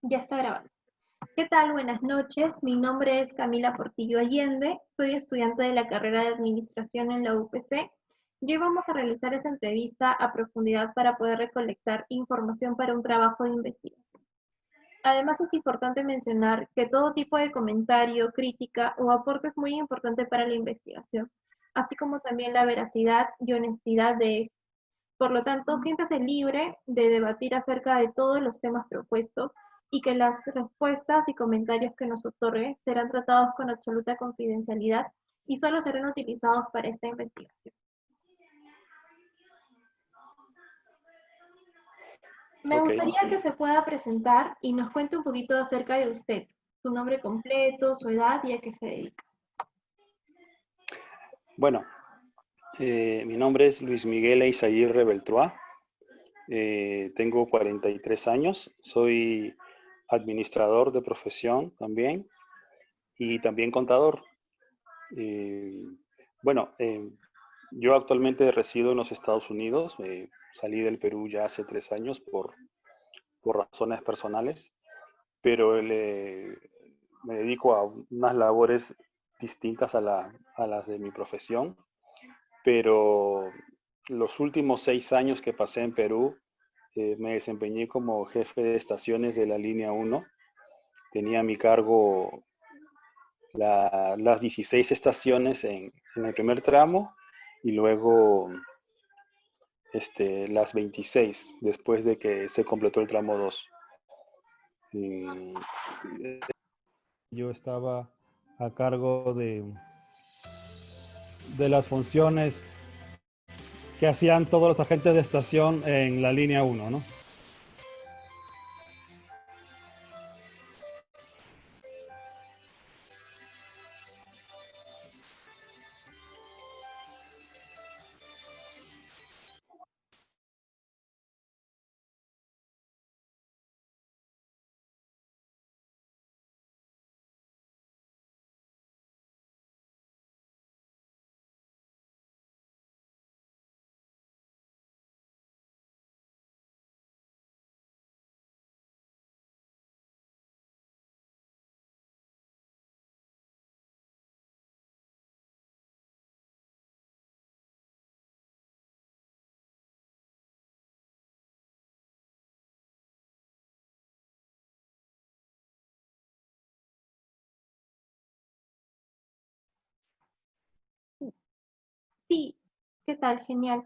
Ya está grabando. ¿Qué tal? Buenas noches. Mi nombre es Camila Portillo Allende. Soy estudiante de la carrera de Administración en la UPC. Y hoy vamos a realizar esa entrevista a profundidad para poder recolectar información para un trabajo de investigación. Además, es importante mencionar que todo tipo de comentario, crítica o aporte es muy importante para la investigación, así como también la veracidad y honestidad de esto. Por lo tanto, siéntase libre de debatir acerca de todos los temas propuestos y que las respuestas y comentarios que nos otorgue serán tratados con absoluta confidencialidad y solo serán utilizados para esta investigación. Me Ok, gustaría que se pueda presentar y nos cuente un poquito acerca de usted, su nombre completo, su edad y a qué se dedica. bueno, mi nombre es Luis Miguel Eizaguirre Beltrua, tengo 43 años, soy administrador de profesión también y también contador. Eh, bueno, yo actualmente resido en los Estados Unidos, salí del Perú ya hace 3 años por razones personales, pero me dedico a unas labores distintas a las de mi profesión. Pero los últimos 6 años que pasé en Perú, me desempeñé como jefe de estaciones de la línea 1. Tenía a mi cargo las 16 estaciones en el primer tramo y luego las 26 después de que se completó el tramo 2. Y yo estaba a cargo de las funciones que hacían todos los agentes de estación en la línea 1, ¿no? Sí, ¿qué tal? Genial.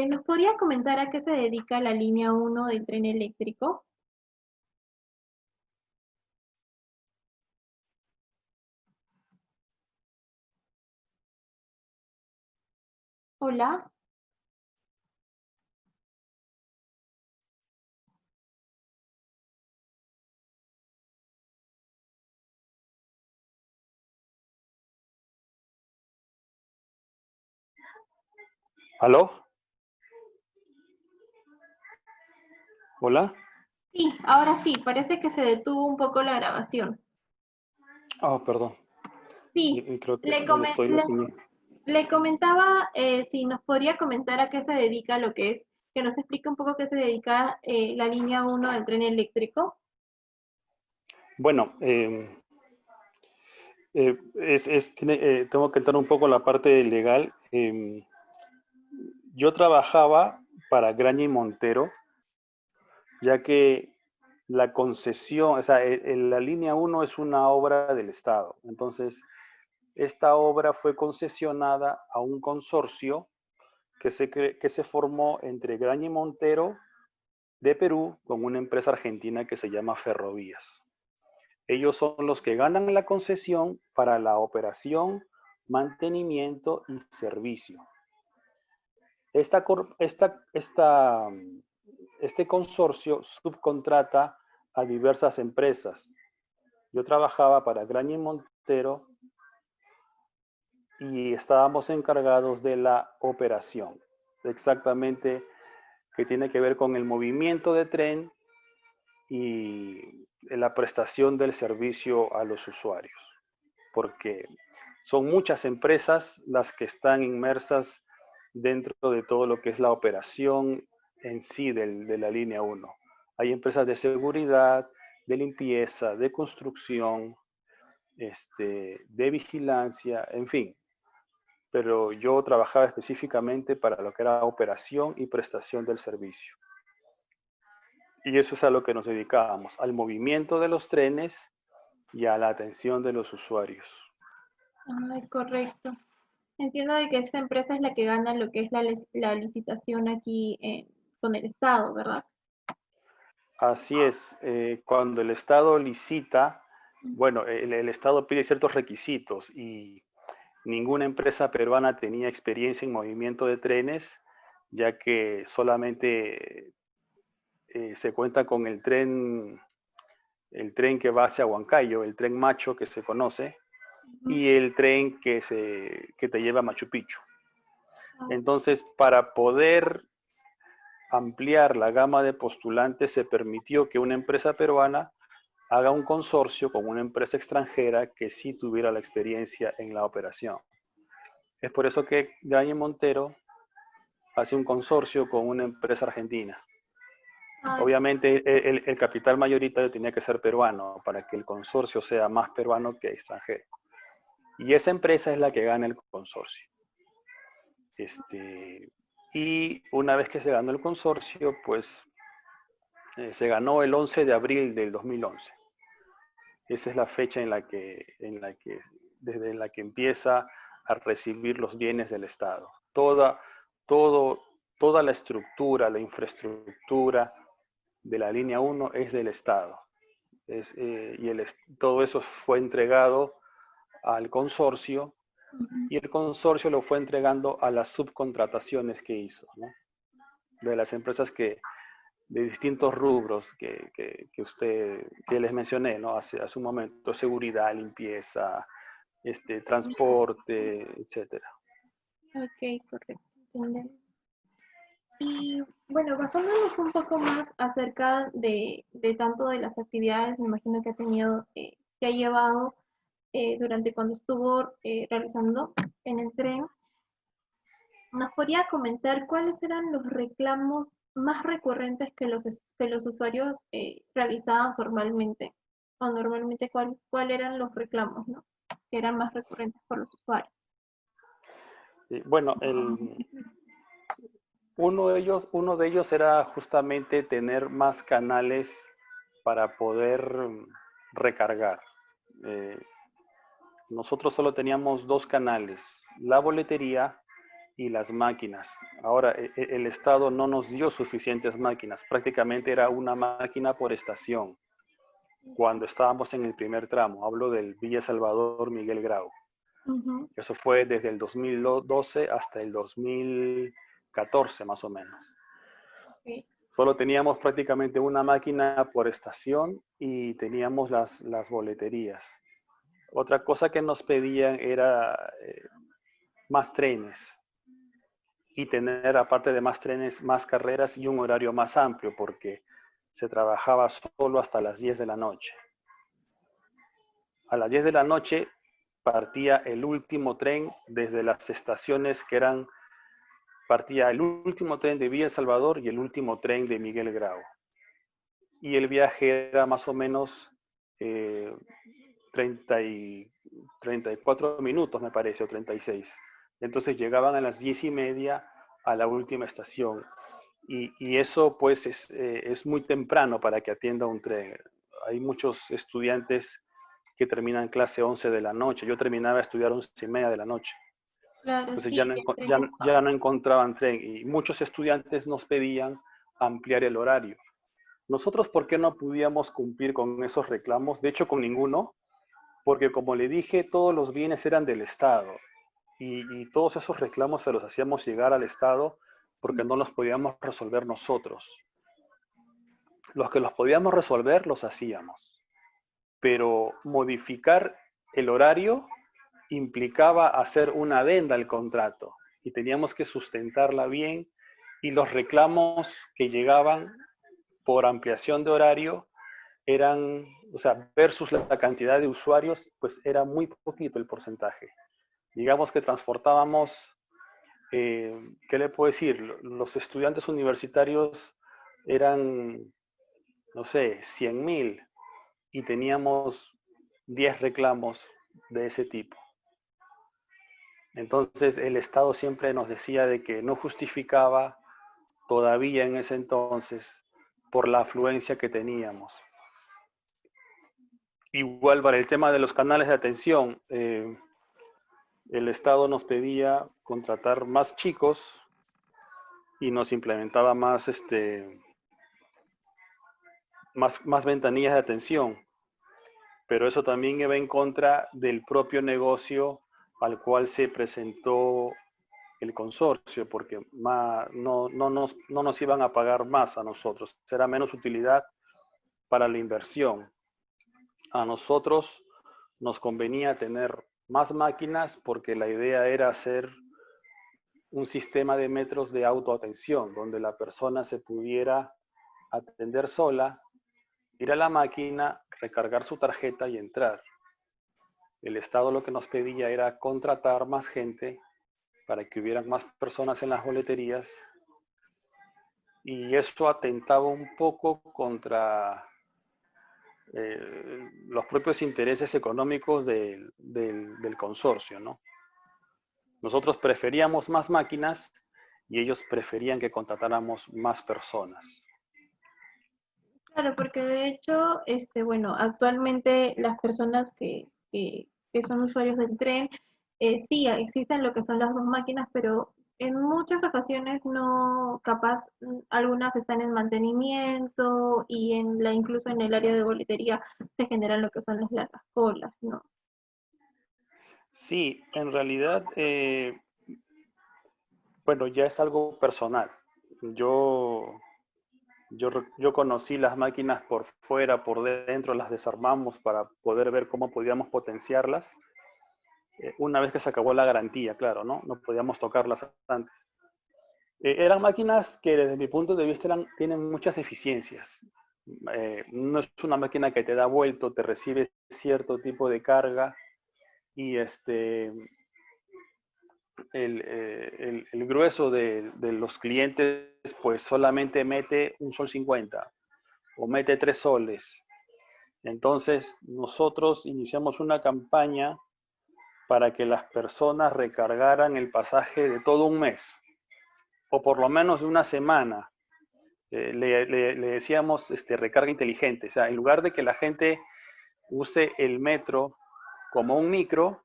¿Nos podría comentar a qué se dedica la línea 1 del tren eléctrico? Hola. ¿Aló? ¿Hola? Sí, ahora sí, parece que se detuvo un poco la grabación. Oh, perdón. Sí, Y creo que le, donde come- estoy no se les- me... le comentaba si nos podría comentar a qué se dedica lo que es, que nos explique un poco a qué se dedica la línea 1 del tren eléctrico. Bueno, tengo que entrar un poco a la parte legal. Yo trabajaba para Graña y Montero, ya que la concesión, o sea, la línea 1 es una obra del Estado. Entonces, esta obra fue concesionada a un consorcio que se formó entre Graña y Montero de Perú con una empresa argentina que se llama Ferrovías. Ellos son los que ganan la concesión para la operación, mantenimiento y servicio. Este consorcio subcontrata a diversas empresas. Yo trabajaba para Graña y Montero y estábamos encargados de la operación, exactamente, que tiene que ver con el movimiento de tren y la prestación del servicio a los usuarios, porque son muchas empresas las que están inmersas dentro de todo lo que es la operación en sí de la línea 1. Hay empresas de seguridad de limpieza, de construcción, de vigilancia, en fin. Pero yo trabajaba específicamente para lo que era operación y prestación del servicio. Y eso es a lo que nos dedicábamos, al movimiento de los trenes y a la atención de los usuarios. Ay, correcto. Entiendo de que esta empresa es la que gana lo que es la licitación aquí con el Estado, ¿verdad? Así es, cuando el Estado licita, bueno, el Estado pide ciertos requisitos y ninguna empresa peruana tenía experiencia en movimiento de trenes, ya que solamente se cuenta con el tren que va hacia Huancayo, el tren Macho que se conoce, y el tren que te lleva a Machu Picchu. Entonces, para poder ampliar la gama de postulantes, se permitió que una empresa peruana haga un consorcio con una empresa extranjera que sí tuviera la experiencia en la operación. Es por eso que Gañe Montero hace un consorcio con una empresa argentina. Obviamente el capital mayoritario tenía que ser peruano para que el consorcio sea más peruano que extranjero. Y esa empresa es la que gana el consorcio. Y una vez que se ganó el consorcio, pues se ganó el 11 de abril del 2011. Esa es la fecha desde la que empieza a recibir los bienes del Estado. Toda la estructura, la infraestructura de la línea 1 es del Estado. Todo eso fue entregado al consorcio y el consorcio lo fue entregando a las subcontrataciones que hizo, ¿no? De las empresas de distintos rubros que les mencioné, ¿no? Hace un momento: seguridad, limpieza, transporte, etcétera. Ok, correcto. Entendemos. Y bueno, basándonos un poco más acerca de tanto de las actividades, me imagino que ha tenido, que ha llevado durante cuando estuvo realizando en el tren, ¿nos podría comentar cuáles eran los reclamos más recurrentes que los usuarios realizaban formalmente? O normalmente, ¿cuál eran los reclamos, ¿no? Que eran más recurrentes por los usuarios. Bueno, uno de ellos era justamente tener más canales para poder recargar. Nosotros solo teníamos 2 canales: la boletería y las máquinas. Ahora, el Estado no nos dio suficientes máquinas, prácticamente era una máquina por estación. Cuando estábamos en el primer tramo, hablo del Villa Salvador Miguel Grau. Eso fue desde el 2012 hasta el 2014 más o menos. Okay. Solo teníamos prácticamente una máquina por estación y teníamos las boleterías. Otra cosa que nos pedían era más trenes y tener, aparte de más trenes, más carreras y un horario más amplio, porque se trabajaba solo hasta las 10 de la noche. A las 10 de la noche partía el último tren desde las estaciones partía el último tren de Villa El Salvador y el último tren de Miguel Grau. Y el viaje era más o menos 34 minutos, me parece, o 36. Entonces llegaban a las 10:30 a la última estación. Y eso pues es muy temprano para que atienda un tren. Hay muchos estudiantes que terminan clase 11 de la noche. Yo terminaba de estudiar 11:30 de la noche. Claro, Entonces sí, ya no encontraban tren y muchos estudiantes nos pedían ampliar el horario. Nosotros, ¿por qué no podíamos cumplir con esos reclamos? De hecho, con ninguno, porque como le dije, todos los bienes eran del Estado y todos esos reclamos se los hacíamos llegar al Estado porque no los podíamos resolver nosotros. Los que los podíamos resolver los hacíamos, pero modificar el horario implicaba hacer una adenda al contrato y teníamos que sustentarla bien, y los reclamos que llegaban por ampliación de horario eran, o sea, versus la cantidad de usuarios, pues era muy poquito el porcentaje. Digamos que transportábamos, ¿qué le puedo decir? Los estudiantes universitarios eran, no sé, 100.000. y teníamos 10 reclamos de ese tipo. Entonces el Estado siempre nos decía de que no justificaba todavía en ese entonces por la afluencia que teníamos. Igual para el tema de los canales de atención, el Estado nos pedía contratar más chicos y nos implementaba más ventanillas de atención, pero eso también iba en contra del propio negocio al cual se presentó el consorcio, porque no nos iban a pagar más a nosotros, era menos utilidad para la inversión. A nosotros nos convenía tener más máquinas porque la idea era hacer un sistema de metros de autoatención, donde la persona se pudiera atender sola, ir a la máquina, recargar su tarjeta y entrar. El Estado lo que nos pedía era contratar más gente para que hubieran más personas en las boleterías, y esto atentaba un poco contra los propios intereses económicos del consorcio, ¿no? Nosotros preferíamos más máquinas y ellos preferían que contratáramos más personas. Claro, porque de hecho, bueno, actualmente las personas que son usuarios del tren, sí, existen lo que son las dos máquinas, pero en muchas ocasiones no, capaz, algunas están en mantenimiento y incluso en el área de boletería se generan lo que son las largas colas, ¿no? Sí, en realidad, bueno, ya es algo personal. Yo conocí las máquinas por fuera, por dentro, las desarmamos para poder ver cómo podíamos potenciarlas. Una vez que se acabó la garantía, claro, ¿no? No podíamos tocarlas antes. Eran máquinas que desde mi punto de vista tienen muchas eficiencias. No es una máquina que te da vuelto, te recibe cierto tipo de carga y el grueso de los clientes pues solamente mete un sol 50 o mete 3 soles. Entonces nosotros iniciamos una campaña para que las personas recargaran el pasaje de todo un mes o por lo menos de una semana. Le decíamos recarga inteligente, o sea, en lugar de que la gente use el metro como un micro,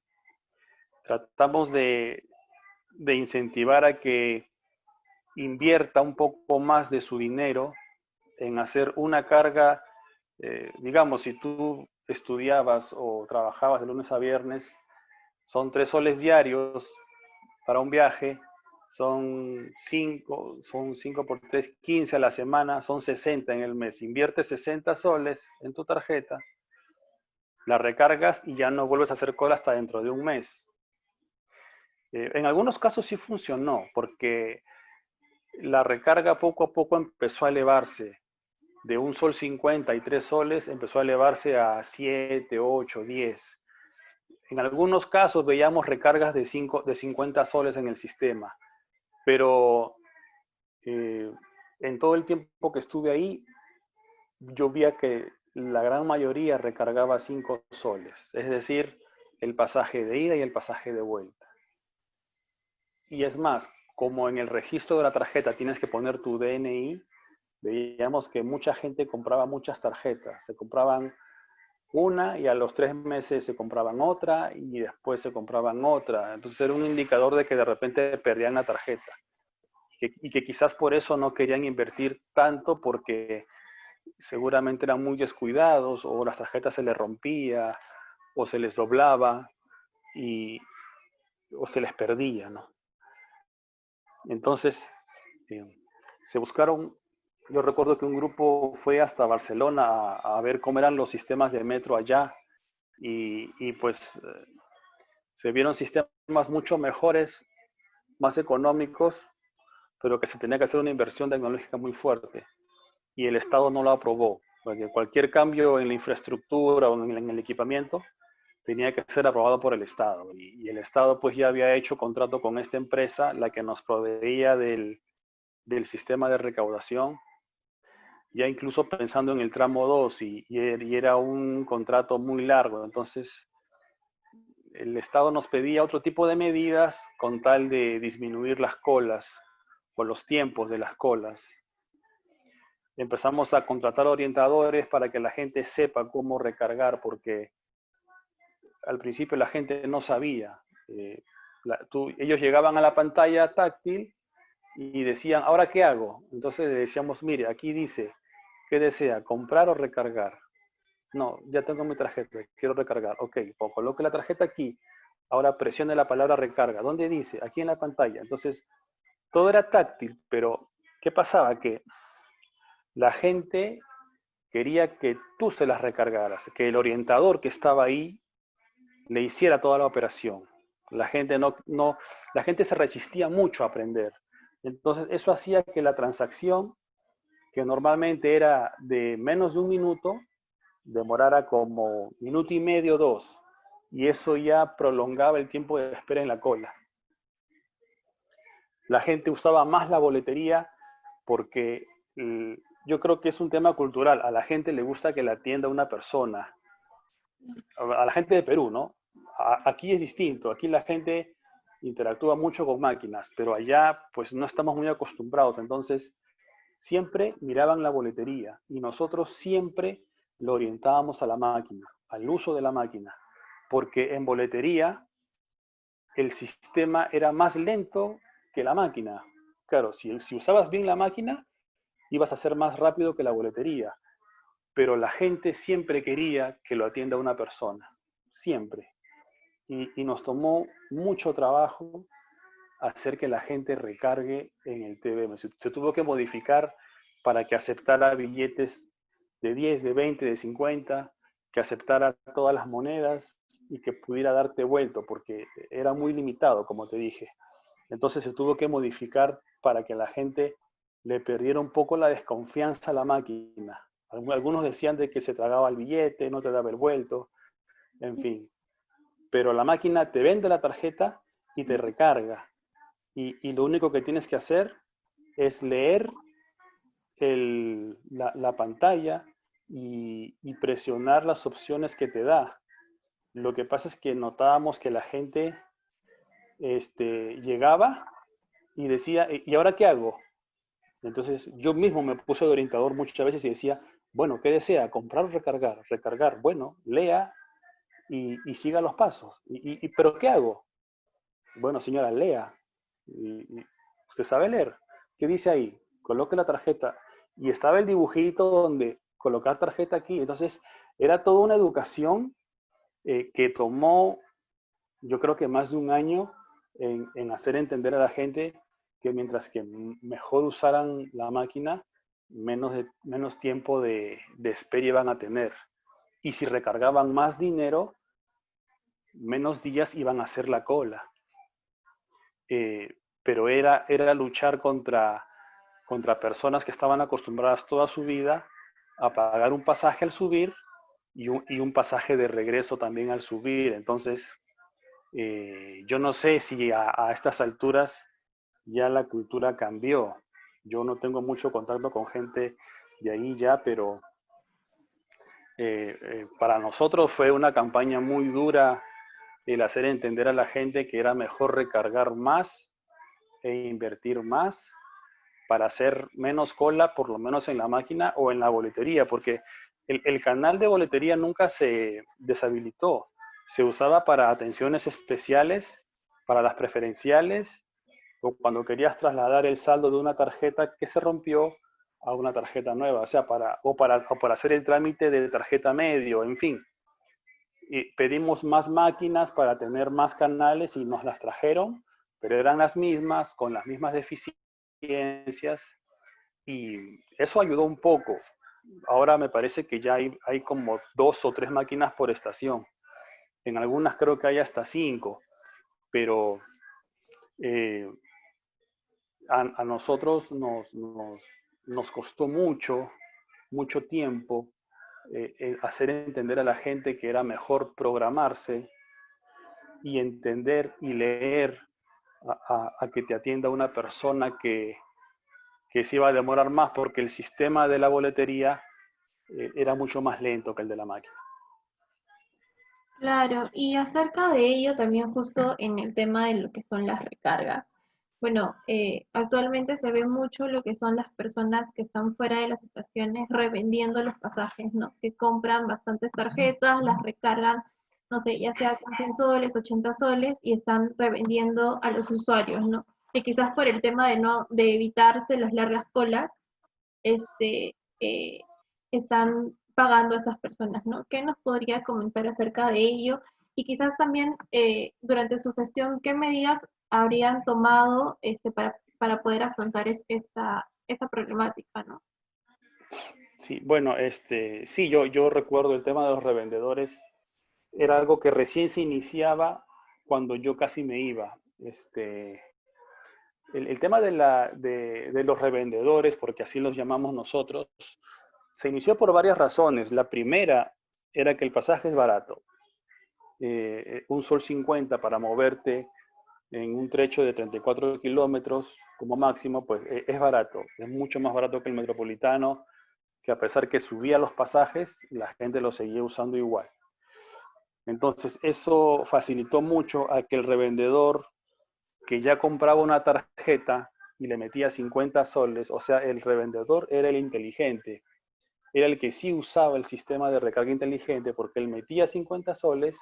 tratamos de incentivar a que invierta un poco más de su dinero en hacer una carga, digamos, si tú estudiabas o trabajabas de lunes a viernes, son 3 soles diarios para un viaje, son 5 por 3, 15 a la semana, son 60 en el mes. Inviertes 60 soles en tu tarjeta, la recargas y ya no vuelves a hacer cola hasta dentro de un mes. En algunos casos sí funcionó, porque la recarga poco a poco empezó a elevarse. De un sol 50 y 3 soles empezó a elevarse a 7, 8, 10. En algunos casos veíamos recargas de 50 soles en el sistema, pero en todo el tiempo que estuve ahí, yo veía que la gran mayoría recargaba 5 soles, es decir, el pasaje de ida y el pasaje de vuelta. Y es más, como en el registro de la tarjeta tienes que poner tu DNI, veíamos que mucha gente compraba muchas tarjetas, se compraban una y a los 3 meses se compraban otra y después se compraban otra. Entonces era un indicador de que de repente perdían la tarjeta y que quizás por eso no querían invertir tanto, porque seguramente eran muy descuidados o las tarjetas se les rompía o se les doblaba o se les perdía, ¿no? Entonces se buscaron. Yo recuerdo que un grupo fue hasta Barcelona a ver cómo eran los sistemas de metro allá y pues se vieron sistemas mucho mejores, más económicos, pero que se tenía que hacer una inversión tecnológica muy fuerte y el Estado no lo aprobó, porque cualquier cambio en la infraestructura o en el equipamiento tenía que ser aprobado por el Estado y el Estado pues ya había hecho contrato con esta empresa, la que nos proveía del sistema de recaudación. ya incluso pensando en el tramo 2 y era un contrato muy largo. Entonces, el Estado nos pedía otro tipo de medidas con tal de disminuir las colas o los tiempos de las colas. Empezamos a contratar orientadores para que la gente sepa cómo recargar, porque al principio la gente no sabía. Ellos llegaban a la pantalla táctil y decían, ¿ahora qué hago? Entonces le decíamos, mire, aquí dice, ¿qué desea? ¿Comprar o recargar? No, ya tengo mi tarjeta, quiero recargar. Ok, pues coloque la tarjeta aquí. Ahora presione la palabra recarga. ¿Dónde dice? Aquí en la pantalla. Entonces, todo era táctil, pero ¿qué pasaba? Que la gente quería que tú se las recargaras, que el orientador que estaba ahí le hiciera toda la operación. La gente la gente se resistía mucho a aprender. Entonces, eso hacía que la transacción, que normalmente era de menos de un minuto, demorara como minuto y medio, dos. Y eso ya prolongaba el tiempo de espera en la cola. La gente usaba más la boletería porque yo creo que es un tema cultural. A la gente le gusta que la atienda una persona. A la gente de Perú, ¿no? Aquí es distinto. Aquí la gente interactúa mucho con máquinas, pero allá pues no estamos muy acostumbrados. Entonces, siempre miraban la boletería y nosotros siempre lo orientábamos a la máquina, al uso de la máquina, porque en boletería el sistema era más lento que la máquina. Claro, si usabas bien la máquina, ibas a ser más rápido que la boletería, pero la gente siempre quería que lo atienda una persona, siempre. Y nos tomó mucho trabajo hacer que la gente recargue en el TVM. Se tuvo que modificar para que aceptara billetes de 10, de 20, de 50, que aceptara todas las monedas y que pudiera darte vuelto, porque era muy limitado, como te dije. Entonces se tuvo que modificar para que la gente le perdiera un poco la desconfianza a la máquina. Algunos decían de que se tragaba el billete, no te daba el vuelto, en fin. Pero la máquina te vende la tarjeta y te recarga. Y lo único que tienes que hacer es leer la pantalla y presionar las opciones que te da. Lo que pasa es que notábamos que la gente llegaba y decía, ¿y ahora qué hago? Entonces yo mismo me puse de orientador muchas veces y decía, bueno, ¿qué desea? ¿Comprar o recargar? Recargar, bueno, lea y siga los pasos. ¿Pero qué hago? Bueno, señora, lea. ¿Usted sabe leer? ¿Qué dice ahí? Coloque la tarjeta. Y estaba el dibujito donde colocar tarjeta aquí. Entonces, era toda una educación que tomó, yo creo que más de un año en hacer entender a la gente que mientras que mejor usaran la máquina, menos tiempo de espera iban a tener. Y si recargaban más dinero, menos días iban a hacer la cola. Pero era luchar contra personas que estaban acostumbradas toda su vida a pagar un pasaje al subir y un pasaje de regreso también al subir. Entonces, yo no sé si a estas alturas ya la cultura cambió. Yo no tengo mucho contacto con gente de ahí ya, pero para nosotros fue una campaña muy dura el hacer entender a la gente que era mejor recargar más e invertir más para hacer menos cola, por lo menos en la máquina o en la boletería, porque el canal de boletería nunca se deshabilitó. Se usaba para atenciones especiales, para las preferenciales, o cuando querías trasladar el saldo de una tarjeta que se rompió a una tarjeta nueva, o sea, para hacer el trámite de tarjeta medio, en fin. Y pedimos más máquinas para tener más canales y nos las trajeron, pero eran las mismas, con las mismas deficiencias, y eso ayudó un poco. Ahora me parece que ya hay como 2 o 3 máquinas por estación. En algunas creo que hay hasta 5, pero a nosotros nos costó mucho tiempo hacer entender a la gente que era mejor programarse y entender y leer a que te atienda una persona que que se iba a demorar más porque el sistema de la boletería era mucho más lento que el de la máquina. Claro, y acerca de ello también justo en el tema de lo que son las recargas. Bueno, actualmente se ve mucho lo que son las personas que están fuera de las estaciones revendiendo los pasajes, ¿no? Que compran bastantes tarjetas, las recargan, no sé, ya sea con 100 soles, 80 soles, y están revendiendo a los usuarios, ¿no? Y quizás por el tema de evitarse las largas colas, este, están pagando a esas personas, ¿no? ¿Qué nos podría comentar acerca de ello? Y quizás también durante su gestión, ¿qué medidas habrían tomado para poder afrontar esta problemática, ¿no? Sí, bueno, sí, yo recuerdo el tema de los revendedores. Era algo que recién se iniciaba cuando yo casi me iba. El tema de los revendedores, porque así los llamamos nosotros, se inició por varias razones. La primera era que el pasaje es barato. Un sol 50 para moverte en un trecho de 34 kilómetros como máximo, pues es barato. Es mucho más barato que el metropolitano, que a pesar que subía los pasajes, la gente lo seguía usando igual. Entonces, eso facilitó mucho a que el revendedor que ya compraba una tarjeta y le metía 50 soles, o sea, el revendedor era el inteligente, era el que sí usaba el sistema de recarga inteligente porque él metía 50 soles,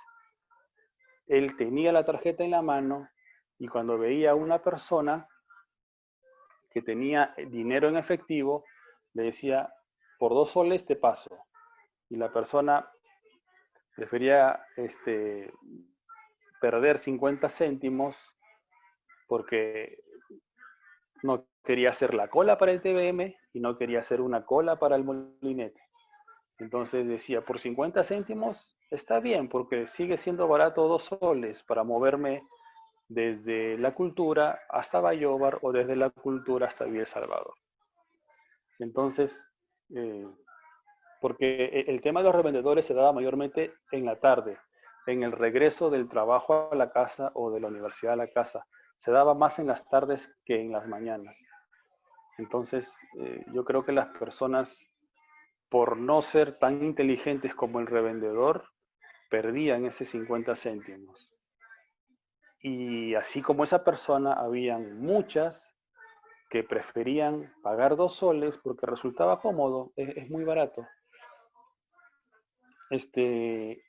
él tenía la tarjeta en la mano y cuando veía a una persona que tenía dinero en efectivo, le decía, por 2 soles te paso. Y la persona prefería perder 50 céntimos porque no quería hacer la cola para el TVM y no quería hacer una cola para el molinete. Entonces decía, por 50 céntimos está bien, porque sigue siendo barato 2 soles para moverme desde la Cultura hasta Bayóvar o desde la Cultura hasta Villa El Salvador. Entonces, porque el tema de los revendedores se daba mayormente en la tarde, en el regreso del trabajo a la casa o de la universidad a la casa. Se daba más en las tardes que en las mañanas. Entonces, yo creo que las personas, por no ser tan inteligentes como el revendedor, perdían ese 50 céntimos. Y así como esa persona, habían muchas que preferían pagar 2 soles porque resultaba cómodo, es muy barato.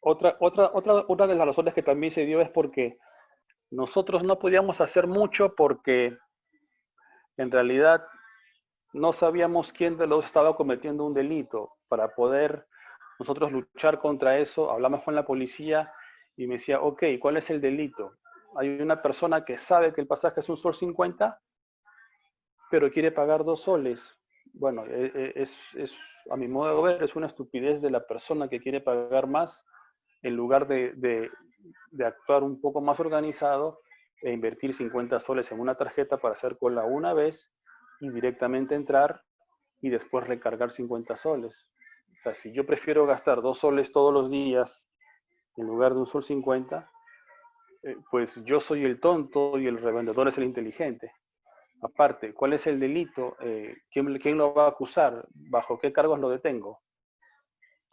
Otra de las razones que también se dio es porque nosotros no podíamos hacer mucho porque en realidad no sabíamos quién de los dos estaba cometiendo un delito. Para poder nosotros luchar contra eso, hablamos con la policía y me decía, ok, ¿cuál es el delito? Hay una persona que sabe que el pasaje es un sol 50, pero quiere pagar 2 soles. Bueno, a mi modo de ver, es una estupidez de la persona que quiere pagar más en lugar de actuar un poco más organizado e invertir 50 soles en una tarjeta para hacer cola una vez y directamente entrar y después recargar 50 soles. O sea, si yo prefiero gastar 2 soles todos los días en lugar de un sol 50, pues yo soy el tonto y el revendedor es el inteligente. Aparte, ¿cuál es el delito? ¿Quién lo va a acusar? ¿Bajo qué cargos lo detengo?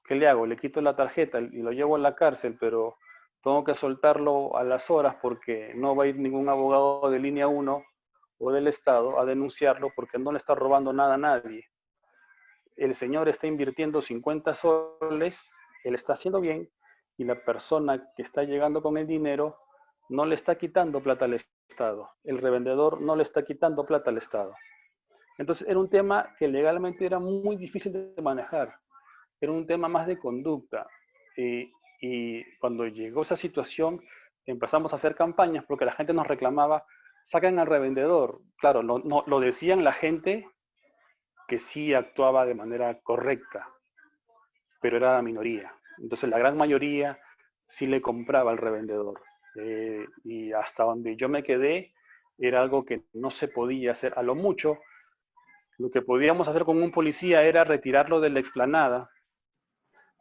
¿Qué le hago? Le quito la tarjeta y lo llevo a la cárcel, pero tengo que soltarlo a las horas porque no va a ir ningún abogado de línea 1 o del Estado a denunciarlo porque no le está robando nada a nadie. El señor está invirtiendo 50 soles, él está haciendo bien y la persona que está llegando con el dinero no le está quitando plata al Estado. El revendedor no le está quitando plata al Estado. Entonces era un tema que legalmente era muy difícil de manejar. Era un tema más de conducta. Y cuando llegó esa situación, empezamos a hacer campañas porque la gente nos reclamaba, sacan al revendedor. Claro, lo decían la gente que sí actuaba de manera correcta, pero era la minoría. Entonces la gran mayoría sí le compraba al revendedor. Y hasta donde yo me quedé, era algo que no se podía hacer. A lo mucho, lo que podíamos hacer con un policía era retirarlo de la explanada,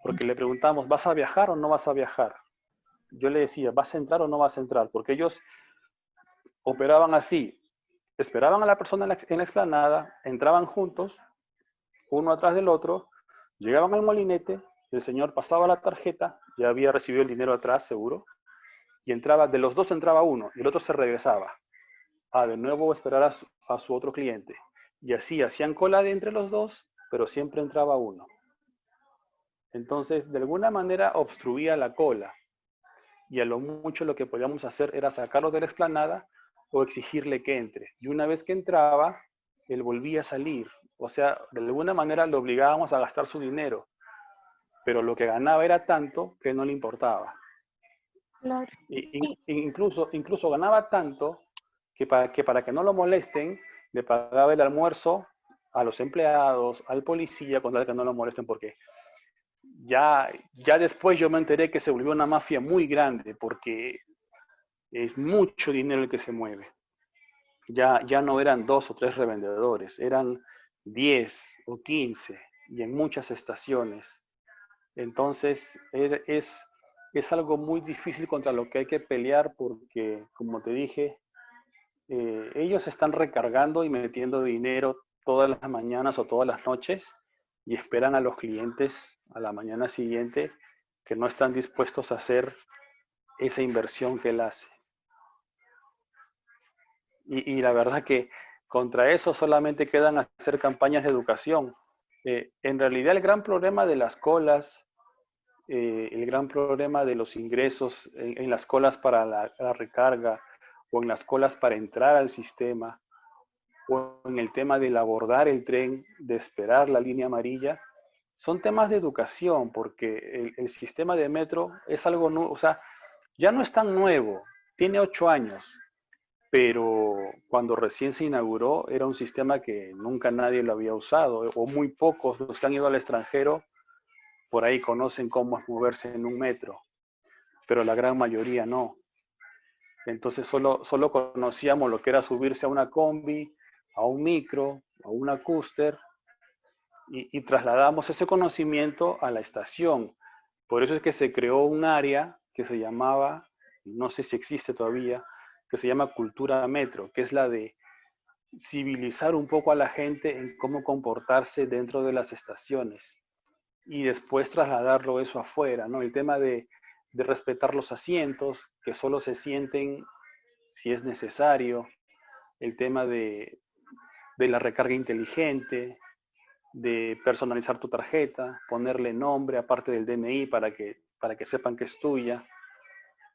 porque le preguntamos, ¿vas a viajar o no vas a viajar? Yo le decía, ¿vas a entrar o no vas a entrar? Porque ellos operaban así. esperaban a la persona en la explanada, entraban juntos, uno atrás del otro, llegaban al molinete, el señor pasaba la tarjeta, ya había recibido el dinero atrás, seguro, y entraba, de los dos entraba uno, y el otro se regresaba a de nuevo esperar a su otro cliente. Y así hacían cola de entre los dos, pero siempre entraba uno. Entonces, de alguna manera obstruía la cola. Y a lo mucho lo que podíamos hacer era sacarlo de la explanada o exigirle que entre. Y una vez que entraba, él volvía a salir. O sea, de alguna manera lo obligábamos a gastar su dinero. Pero lo que ganaba era tanto que no le importaba. Claro. Y, Incluso ganaba tanto que para que no lo molesten, le pagaba el almuerzo a los empleados, al policía, con tal que no lo molesten, porque ya después yo me enteré que se volvió una mafia muy grande, porque es mucho dinero el que se mueve. Ya no eran 2 o 3 revendedores, eran 10 o 15 y en muchas estaciones. Entonces es algo muy difícil contra lo que hay que pelear porque, como te dije, ellos están recargando y metiendo dinero todas las mañanas o todas las noches y esperan a los clientes a la mañana siguiente que no están dispuestos a hacer esa inversión que él hace. Y la verdad que contra eso solamente quedan hacer campañas de educación. En realidad el gran problema de las colas, el gran problema de los ingresos en las colas para la recarga o en las colas para entrar al sistema o en el tema del abordar el tren, de esperar la línea amarilla, son temas de educación, porque el sistema de metro es algo nuevo, o sea, ya no es tan nuevo, tiene 8 años, pero cuando recién se inauguró era un sistema que nunca nadie lo había usado, o muy pocos los que han ido al extranjero por ahí conocen cómo es moverse en un metro, pero la gran mayoría no. Entonces solo conocíamos lo que era subirse a una combi, a un micro, a una cúster, y trasladamos ese conocimiento a la estación. Por eso es que se creó un área que se llamaba, no sé si existe todavía, que se llama Cultura Metro, que es la de civilizar un poco a la gente en cómo comportarse dentro de las estaciones y después trasladarlo eso afuera, ¿no? El tema de respetar los asientos, que solo se sienten si es necesario, el tema de la recarga inteligente, de personalizar tu tarjeta, ponerle nombre aparte del DNI para que sepan que es tuya,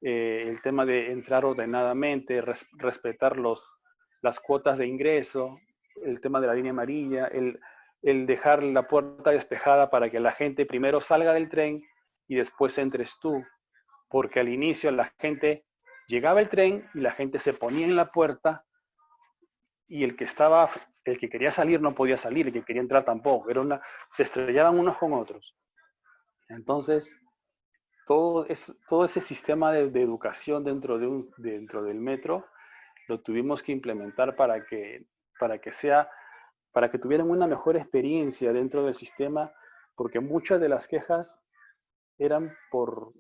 el tema de entrar ordenadamente, respetar las cuotas de ingreso, el tema de la línea amarilla, el dejar la puerta despejada para que la gente primero salga del tren y después entres tú, porque al inicio la gente llegaba el tren y la gente se ponía en la puerta y el que quería salir no podía salir, el que quería entrar tampoco, se estrellaban unos con otros. Entonces, todo ese sistema de educación dentro del metro lo tuvimos que implementar para que tuvieran una mejor experiencia dentro del sistema, porque muchas de las quejas eran por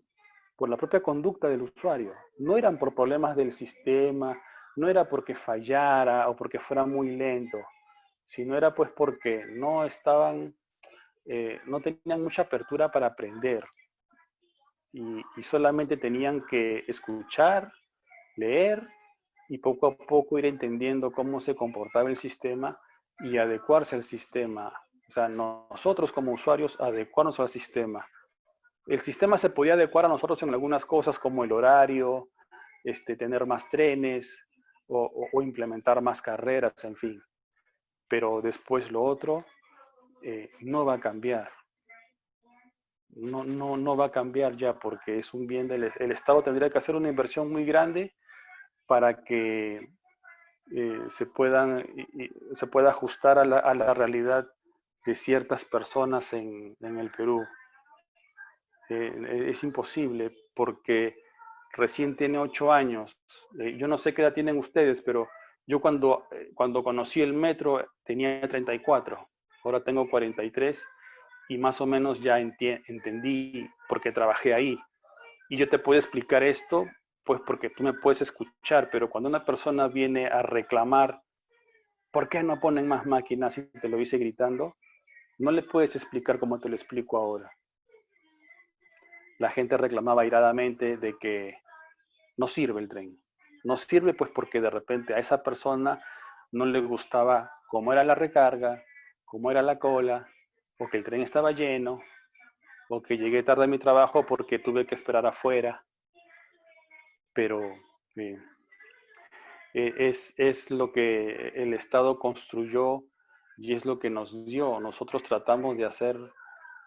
la propia conducta del usuario, no eran por problemas del sistema, no era porque fallara o porque fuera muy lento, sino era pues porque no tenían mucha apertura para aprender y solamente tenían que escuchar, leer y poco a poco ir entendiendo cómo se comportaba el sistema y adecuarse al sistema. O sea, nosotros como usuarios adecuarnos al sistema. El sistema se podía adecuar a nosotros en algunas cosas como el horario, tener más trenes o implementar más carreras, en fin. Pero después lo otro no va a cambiar. No va a cambiar ya porque es un bien el Estado tendría que hacer una inversión muy grande para que se pueda ajustar a la realidad de ciertas personas en el Perú. Es imposible porque recién tiene 8 años. Yo no sé qué edad tienen ustedes, pero yo cuando conocí el metro tenía 34, ahora tengo 43 y más o menos ya entendí porque trabajé ahí. Y yo te puedo explicar esto, pues porque tú me puedes escuchar, pero cuando una persona viene a reclamar ¿por qué no ponen más máquinas? Y te lo hice gritando. No le puedes explicar como te lo explico ahora. La gente reclamaba airadamente de que no sirve el tren. No sirve pues porque de repente a esa persona no le gustaba cómo era la recarga, cómo era la cola, o que el tren estaba lleno, o que llegué tarde a mi trabajo porque tuve que esperar afuera. Pero eh, es lo que el Estado construyó y es lo que nos dio. Nosotros tratamos de hacer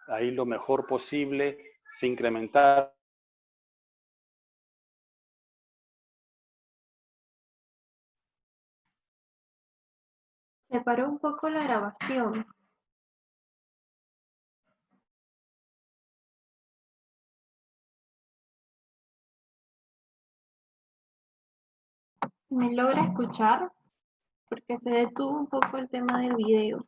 ahí lo mejor posible, se incrementar. Se paró un poco la grabación. ¿Me logra escuchar? Porque se detuvo un poco el tema del video.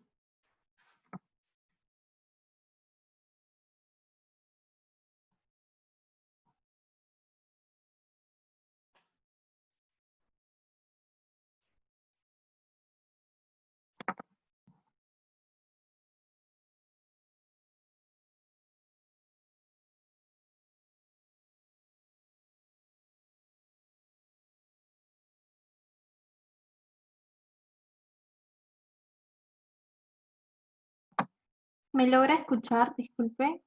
¿Me logra escuchar? Disculpe.